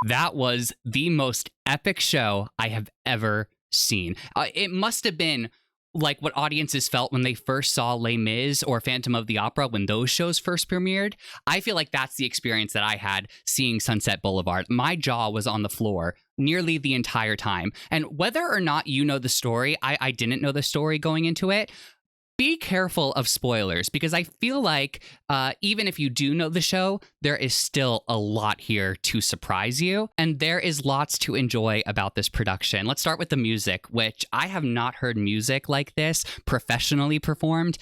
That was the most epic show I have ever seen. It must have been like what audiences felt when they first saw Les Mis or Phantom of the Opera when those shows first premiered. I feel like that's the experience that I had seeing Sunset Boulevard. My jaw was on the floor nearly the entire time. And whether or not you know the story, I didn't know the story going into it. Be careful of spoilers, because I feel like even if you do know the show, there is still a lot here to surprise you. And there is lots to enjoy about this production. Let's start with the music, which I have not heard music like this professionally performed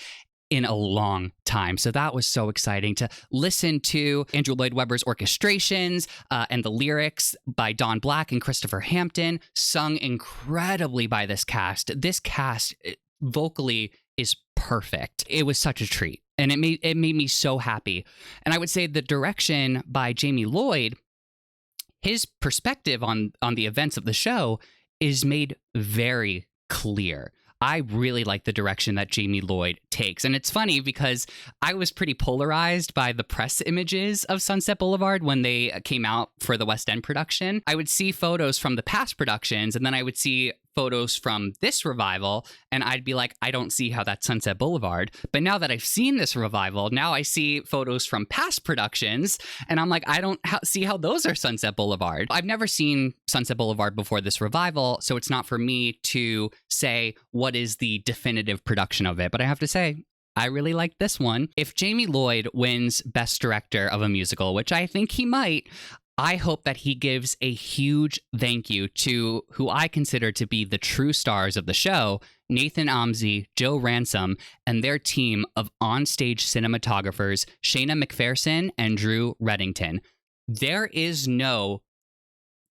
in a long time. So that was so exciting to listen to Andrew Lloyd Webber's orchestrations and the lyrics by Don Black and Christopher Hampton, sung incredibly by this cast. This cast vocally is perfect. It was such a treat, and it made me so happy. And I would say the direction by Jamie Lloyd, his perspective on the events of the show is made very clear. I really like the direction that Jamie Lloyd takes. And it's funny because I was pretty polarized by the press images of Sunset Boulevard when they came out for the West End production. I would see photos from the past productions, and then I would see photos from this revival, and I'd be like, I don't see how that's Sunset Boulevard. But now that I've seen this revival, now I see photos from past productions, and I'm like, I don't see how those are Sunset Boulevard. I've never seen Sunset Boulevard before this revival, so it's not for me to say what is the definitive production of it. But I have to say, I really like this one. If Jamie Lloyd wins Best Director of a Musical, which I think he might, I hope that he gives a huge thank you to who I consider to be the true stars of the show, Nathan Amzi, Joe Ransom, and their team of onstage cinematographers, Shayna McPherson and Drew Reddington. There is no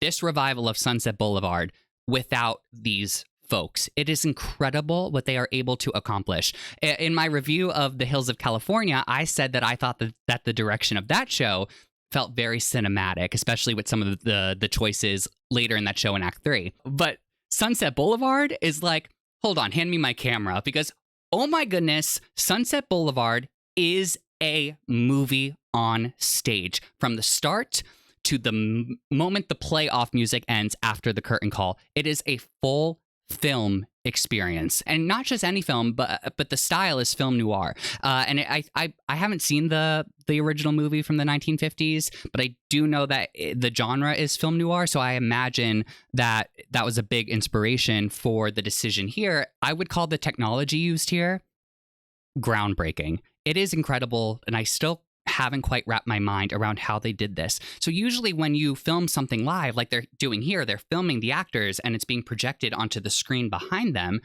this revival of Sunset Boulevard without these folks. It is incredible what they are able to accomplish. In my review of The Hills of California, I said that I thought that the direction of that show felt very cinematic, especially with some of the choices later in that show in Act 3. But Sunset Boulevard is like, hold on, hand me my camera, because, oh my goodness, Sunset Boulevard is a movie on stage. From the start to the moment the playoff music ends after the curtain call, it is a full film experience, and not just any film, but the style is film noir. And I haven't seen the original movie from the 1950s, but I do know that the genre is film noir, so I imagine that was a big inspiration for the decision here. I would call the technology used here groundbreaking. It is incredible, and I still haven't quite wrapped my mind around how they did this. So usually when you film something live, like they're doing here, they're filming the actors and it's being projected onto the screen behind them.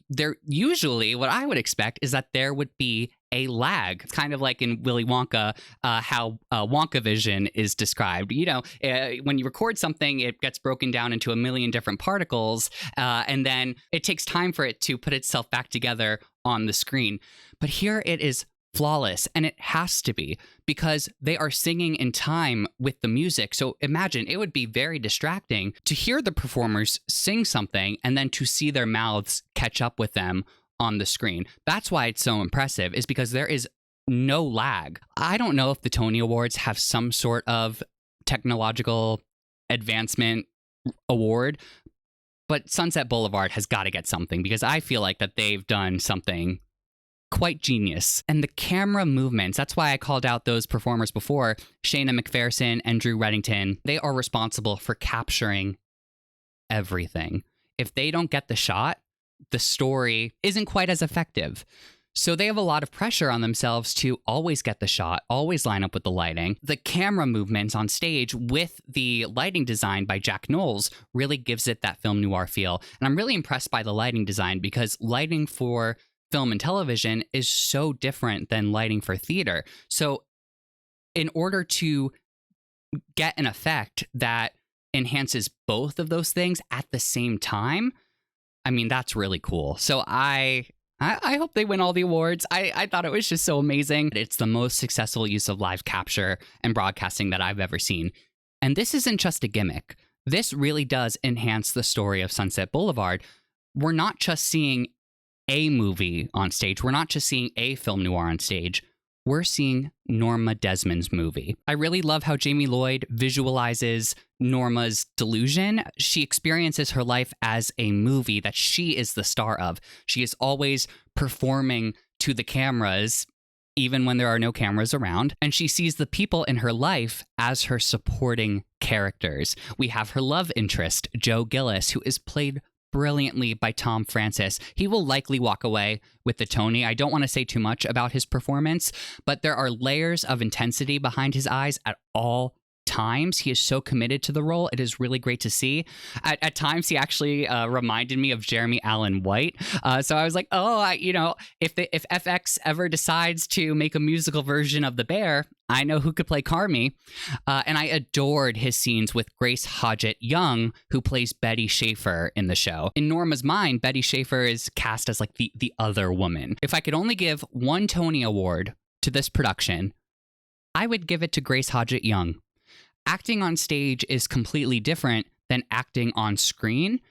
There usually, what I would expect is that there would be a lag. It's kind of like in Willy Wonka, how Wonka vision is described. You know, when you record something, it gets broken down into a million different particles, and then it takes time for it to put itself back together on the screen. But here it is flawless, and it has to be, because they are singing in time with the music. So imagine, it would be very distracting to hear the performers sing something and then to see their mouths catch up with them on the screen. That's why it's so impressive, is because there is no lag. I don't know if the Tony Awards have some sort of technological advancement award, but Sunset Boulevard has got to get something, because I feel like that they've done something quite genius. And the camera movements, that's why I called out those performers before, Shayna McPherson and Drew Reddington. They are responsible for capturing everything. If they don't get the shot, the story isn't quite as effective. So they have a lot of pressure on themselves to always get the shot, always line up with the lighting. The camera movements on stage with the lighting design by Jack Knowles really gives it that film noir feel. And I'm really impressed by the lighting design, because lighting for film and television is so different than lighting for theater. So in order to get an effect that enhances both of those things at the same time, I mean, that's really cool. So I hope they win all the awards. I thought it was just so amazing. It's the most successful use of live capture and broadcasting that I've ever seen. And this isn't just a gimmick. This really does enhance the story of Sunset Boulevard. We're not just seeing a movie on stage. We're not just seeing a film noir on stage. we're seeing Norma Desmond's movie. I really love how Jamie Lloyd visualizes Norma's delusion. She experiences her life as a movie that she is the star of. She is always performing to the cameras, even when there are no cameras around, and she sees the people in her life as her supporting characters. We have her love interest, Joe Gillis, who is played brilliantly by Tom Francis. He will likely walk away with the Tony. I don't want to say too much about his performance, but there are layers of intensity behind his eyes at all times. He is so committed to the role. It is really great to see. At times, he actually reminded me of Jeremy Allen White. So I was like, if FX ever decides to make a musical version of The Bear, I know who could play Carmy. And I adored his scenes with Grace Hodgett Young, who plays Betty Schaefer in the show. In Norma's mind, Betty Schaefer is cast as like the other woman. If I could only give one Tony Award to this production, I would give it to Grace Hodgett Young. Acting on stage is completely different than acting on screen,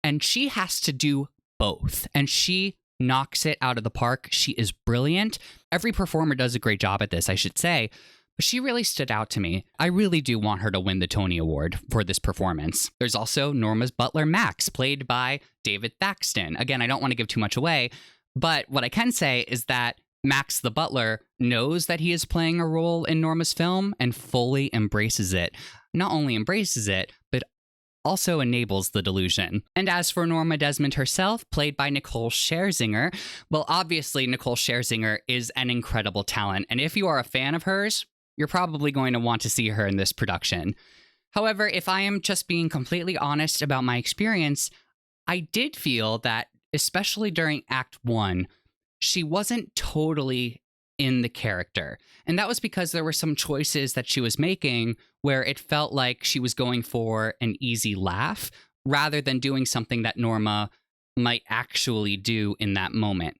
and she has to do both, and she knocks it out of the park. She is brilliant. Every performer does a great job at this, I should say, but she really stood out to me. I really do want her to win the Tony Award for this performance. There's also Norma's butler, Max, played by David Thaxton. Again, I don't want to give too much away, but what I can say is that Max the butler knows that he is playing a role in Norma's film and fully embraces it. Not only embraces it, but also enables the delusion. And as for Norma Desmond herself, played by Nicole Scherzinger, well, obviously Nicole Scherzinger is an incredible talent, and if you are a fan of hers, you're probably going to want to see her in this production. However, if I am just being completely honest about my experience, I did feel that, especially during Act 1, she wasn't totally in the character. And that was because there were some choices that she was making where it felt like she was going for an easy laugh rather than doing something that Norma might actually do in that moment.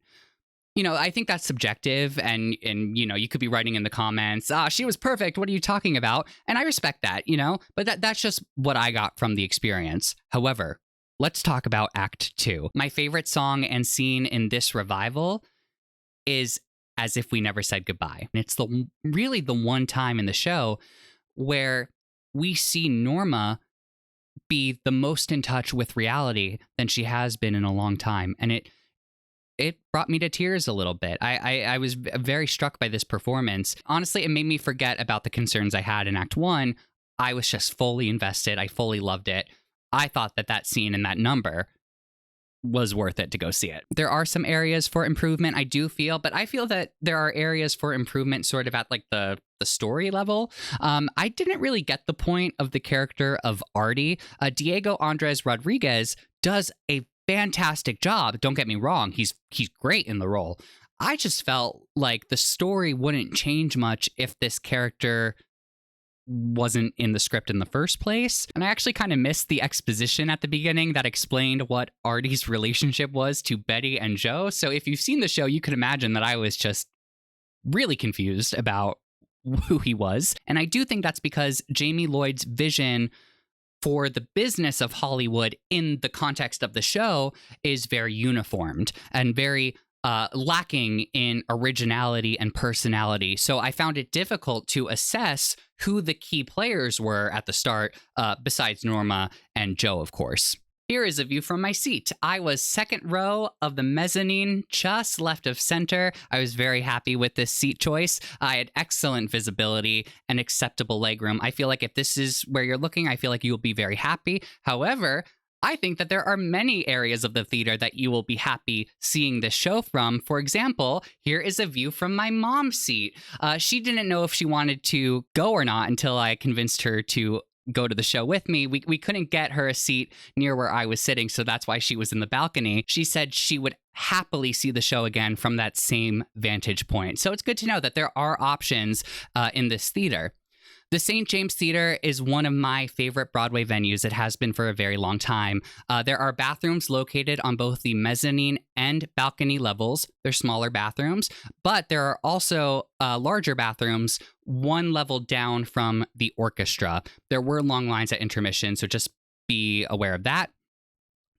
You know, I think that's subjective, and you could be writing in the comments, she was perfect, what are you talking about? And I respect that, but that's just what I got from the experience. However, let's talk about Act 2. My favorite song and scene in this revival is As If We Never Said Goodbye. And it's really the one time in the show where we see Norma be the most in touch with reality than she has been in a long time. And it brought me to tears a little bit. I was very struck by this performance. Honestly, it made me forget about the concerns I had in Act 1. I was just fully invested. I fully loved it. I thought that scene and that number was worth it to go see it. There are some areas for improvement, I do feel, but I feel that there are areas for improvement sort of at like the story level. I didn't really get the point of the character of Artie. Diego Andres Rodriguez does a fantastic job. Don't get me wrong. He's great in the role. I just felt like the story wouldn't change much if this character wasn't in the script in the first place. And I actually kind of missed the exposition at the beginning that explained what Artie's relationship was to Betty and Joe. So if you've seen the show, you could imagine that I was just really confused about who he was. And I do think that's because Jamie Lloyd's vision for the business of Hollywood in the context of the show is very uniformed and very lacking in originality and personality. So I found it difficult to assess who the key players were at the start, besides Norma and Joe, of course. Here is a view from my seat. I was second row of the mezzanine, just left of center. I was very happy with this seat choice. I had excellent visibility and acceptable legroom. I feel like if this is where you're looking, I feel like you'll be very happy. However, I think that there are many areas of the theater that you will be happy seeing this show from. For example, here is a view from my mom's seat. She didn't know if she wanted to go or not until I convinced her to go to the show with me. We couldn't get her a seat near where I was sitting, so that's why she was in the balcony. She said she would happily see the show again from that same vantage point. So it's good to know that there are options in this theater. The St. James Theater is one of my favorite Broadway venues. It has been for a very long time. There are bathrooms located on both the mezzanine and balcony levels. They're smaller bathrooms, but there are also larger bathrooms one level down from the orchestra. There were long lines at intermission, so just be aware of that.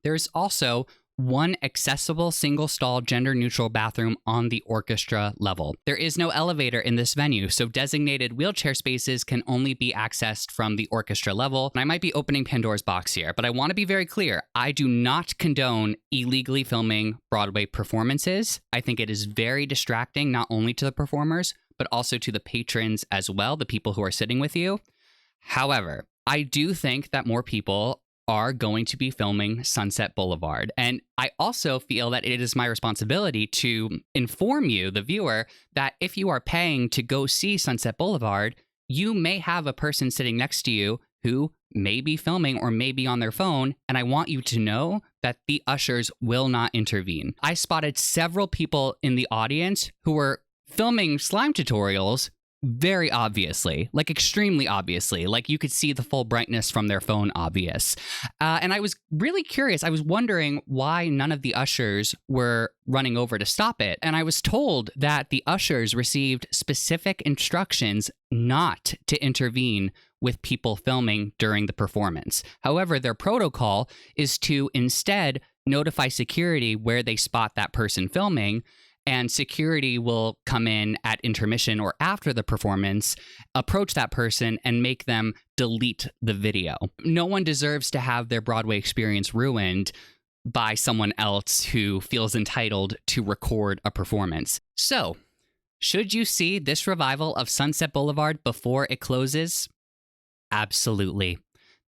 There's also one accessible single-stall gender-neutral bathroom on the orchestra level. There is no elevator in this venue, so designated wheelchair spaces can only be accessed from the orchestra level. And I might be opening Pandora's box here, but I want to be very clear. I do not condone illegally filming Broadway performances. I think it is very distracting, not only to the performers, but also to the patrons as well, the people who are sitting with you. However, I do think that more people are going to be filming Sunset Boulevard. And I also feel that it is my responsibility to inform you, the viewer, that if you are paying to go see Sunset Boulevard, you may have a person sitting next to you who may be filming or may be on their phone, and I want you to know that the ushers will not intervene. I spotted several people in the audience who were filming slime tutorials very obviously, like extremely obviously, like you could see the full brightness from their phone obvious. And I was really curious. I was wondering why none of the ushers were running over to stop it. And I was told that the ushers received specific instructions not to intervene with people filming during the performance. However, their protocol is to instead notify security where they spot that person filming, and security will come in at intermission or after the performance, approach that person and make them delete the video. No one deserves to have their Broadway experience ruined by someone else who feels entitled to record a performance. So, should you see this revival of Sunset Boulevard before it closes? Absolutely.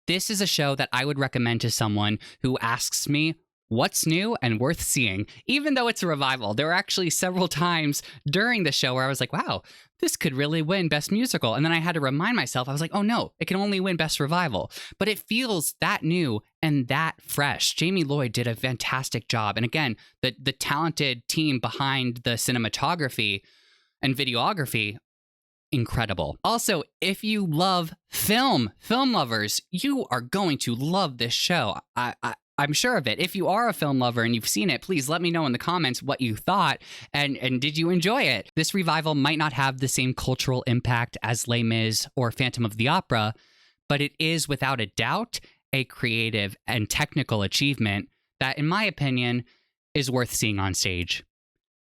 This is a show that I would recommend to someone who asks me, what's new and worth seeing? Even though it's a revival, there were actually several times during the show where I was like, wow, this could really win Best Musical. And then I had to remind myself, I was like, oh no, it can only win Best Revival. But it feels that new and that fresh. Jamie Lloyd did a fantastic job. And again, the talented team behind the cinematography and videography, incredible. Also, if you love film lovers, you are going to love this show. I'm sure of it. If you are a film lover and you've seen it, please let me know in the comments what you thought and did you enjoy it? This revival might not have the same cultural impact as Les Mis or Phantom of the Opera, but it is without a doubt a creative and technical achievement that, in my opinion, is worth seeing on stage.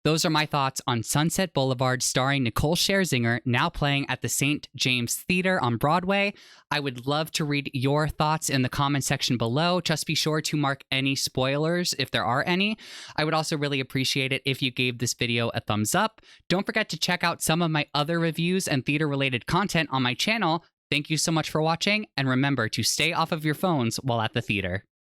Those are my thoughts on Sunset Boulevard, starring Nicole Scherzinger, now playing at the St. James Theater on Broadway. I would love to read your thoughts in the comment section below. Just be sure to mark any spoilers if there are any. I would also really appreciate it if you gave this video a thumbs up. Don't forget to check out some of my other reviews and theater-related content on my channel. Thank you so much for watching, and remember to stay off of your phones while at the theater.